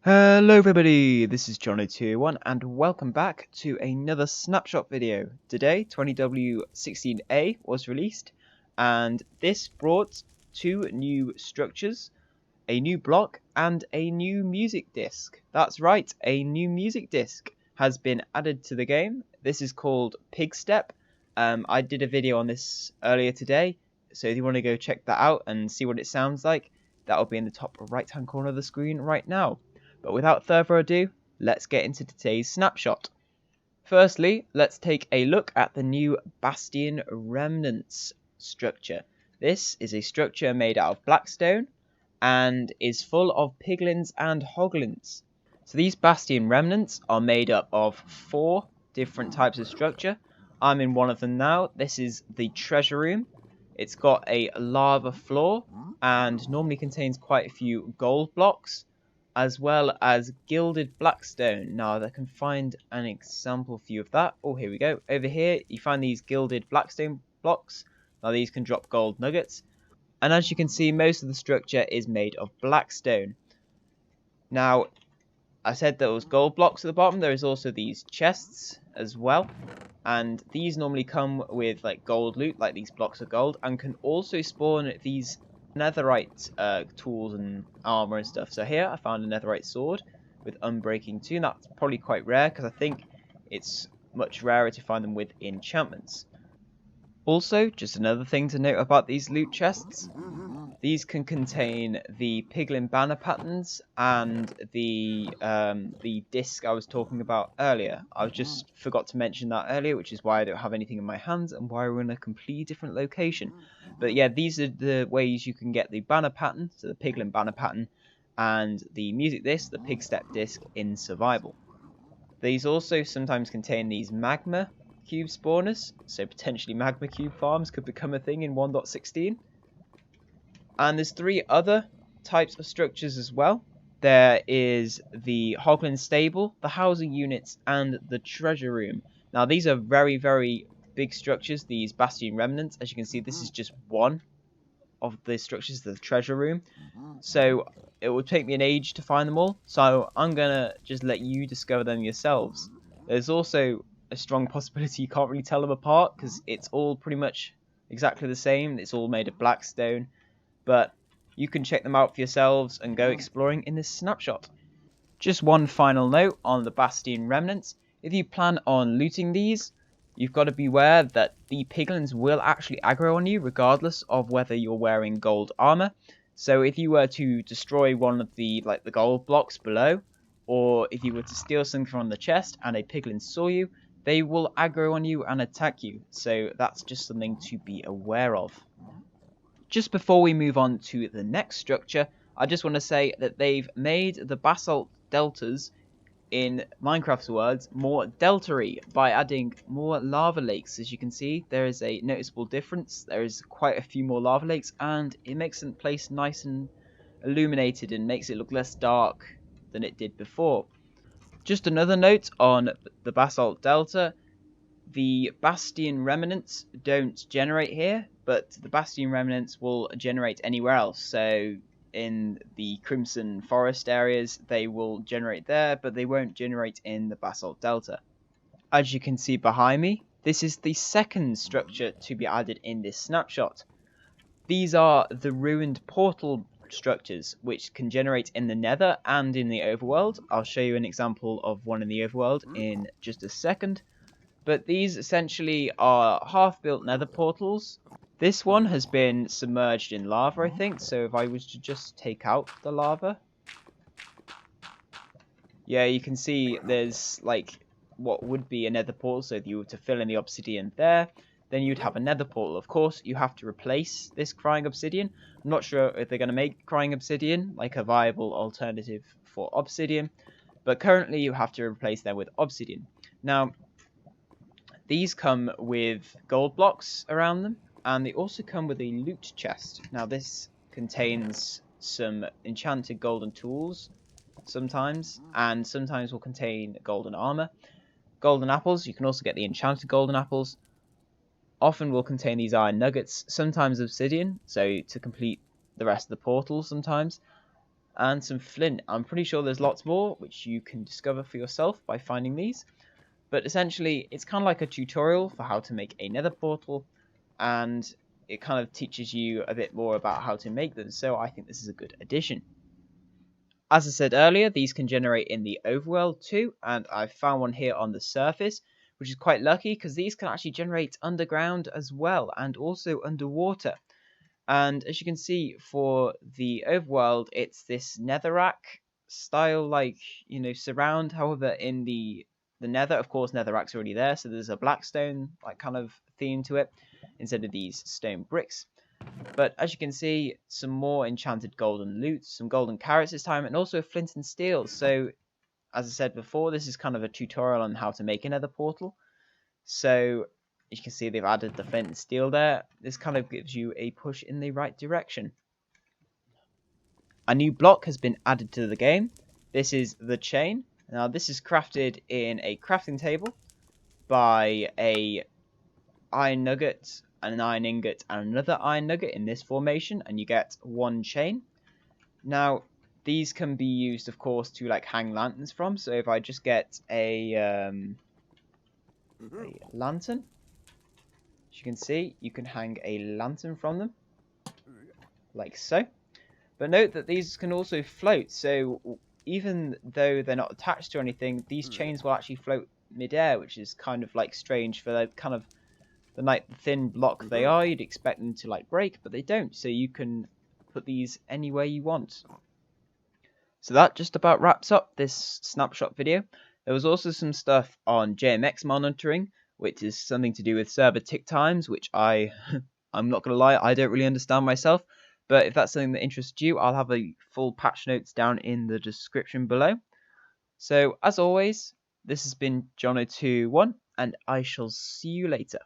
Hello everybody, this is Johnny201 and welcome back to another snapshot video. Today 20w16a was released and this brought two new structures, a new block and a new music disc. That's right, a new music disc has been added to the game. This is called Pigstep. I did a video on this earlier today, so if you want to go check that out and see what it sounds like, that'll be in the top right hand corner of the screen right now. But without further ado, let's get into today's snapshot. Firstly, let's take a look at the new Bastion Remnants structure. This is a structure made out of blackstone and is full of piglins and hoglins. So these Bastion Remnants are made up of 4 different types of structure. I'm in one of them now. This is the treasure room. It's got a lava floor and normally contains quite a few gold blocks, as well as gilded blackstone. Now I can find an example for you of that. Oh, here we go. Over here you find these gilded blackstone blocks. Now these can drop gold nuggets. And as you can see, most of the structure is made of blackstone. Now, I said there was gold blocks at the bottom. There is also these chests as well. And these normally come with like gold loot, like these blocks of gold, and can also spawn these netherite tools and armor and stuff. So here I found a netherite sword with unbreaking 2. That's probably quite rare because I think it's much rarer to find them with enchantments. Also, just another thing to note about these loot chests, these can contain the piglin banner patterns and the disc I was talking about earlier. I just forgot to mention that earlier, which is why I don't have anything in my hands and why we're in a completely different location. But yeah, these are the ways you can get the banner pattern, so the piglin banner pattern, and the music disc, the Pigstep disc, in survival. These also sometimes contain these magma cube spawners, so potentially magma cube farms could become a thing in 1.16. And there's 3 other types of structures as well. There is the Hoglin stable, the housing units, and the treasure room. Now these are very, very big structures, these Bastion Remnants. As you can see, this is just one of the structures, the treasure room. So it will take me an age to find them all, so I'm gonna just let you discover them yourselves. There's also a strong possibility you can't really tell them apart because it's all pretty much exactly the same. It's all made of blackstone, but you can check them out for yourselves and go exploring in this snapshot. Just one final note on the Bastion Remnants. If you plan on looting these, you've got to beware that the piglins will actually aggro on you regardless of whether you're wearing gold armor. So if you were to destroy one of the gold blocks below, or if you were to steal something from the chest and a piglin saw you, they will aggro on you and attack you. So that's just something to be aware of. Just before we move on to the next structure, I just want to say that they've made the basalt deltas in Minecraft's words more delta-y by adding more lava lakes. As you can see, there is a noticeable difference. There is quite a few more lava lakes, and it makes the place nice and illuminated and makes it look less dark than it did before. Just another note on the Basalt Delta, the Bastion Remnants don't generate here, but the Bastion Remnants will generate anywhere else. So in the Crimson Forest areas, they will generate there, but they won't generate in the Basalt Delta. As you can see behind me, this is the second structure to be added in this snapshot. These are the ruined portal structures, which can generate in the Nether and in the Overworld. I'll show you an example of one in the Overworld in just a second. But these essentially are half-built Nether portals. This one has been submerged in lava, I think. So if I was to just take out the lava, yeah, you can see there's like what would be a Nether portal. So if you were to fill in the obsidian there, then you'd have a Nether portal. Of course, you have to replace this crying obsidian. I'm not sure if they're going to make crying obsidian like a viable alternative for obsidian, but currently you have to replace them with obsidian. Now, these come with gold blocks around them, and they also come with a loot chest. Now, this contains some enchanted golden tools sometimes, and sometimes will contain golden armor. Golden apples, you can also get the enchanted golden apples. Often will contain these iron nuggets, sometimes obsidian, so to complete the rest of the portal sometimes. and some flint. I'm pretty sure there's lots more which you can discover for yourself by finding these. But essentially, it's kind of like a tutorial for how to make a nether portal, and it kind of teaches you a bit more about how to make them, so I think this is a good addition. As I said earlier, these can generate in the overworld too, and I found one here on the surface, which is quite lucky because these can actually generate underground as well, and also underwater. And as you can see, for the overworld, it's this netherrack style, like, surround. However, in the nether, of course, netherrack's already there, so there's a blackstone like kind of theme to it instead of these stone bricks. But as you can see, some more enchanted golden loot, some golden carrots this time, and also flint and steel. So as I said before, this is kind of a tutorial on how to make a nether portal. So as you can see, they've added the flint and steel there. This kind of gives you a push in the right direction. A new block has been added to the game. This is the chain. Now this is crafted in a crafting table by a iron nugget and an iron ingot and another iron nugget in this formation, and you get one chain. Now these can be used, of course, to like hang lanterns from. So if I just get a lantern, as you can see, you can hang a lantern from them, like so. But note that these can also float, so even though they're not attached to anything, these chains will actually float mid-air, which is kind of like strange for the kind of the thin block they are. You'd expect them to like break, but they don't, so you can put these anywhere you want. So that just about wraps up this snapshot video. There was also some stuff on JMX Monitoring, which is something to do with server tick times, which I'm not going to lie, I don't really understand myself. But if that's something that interests you, I'll have a full patch notes down in the description below. So as always, this has been Jono21, and I shall see you later.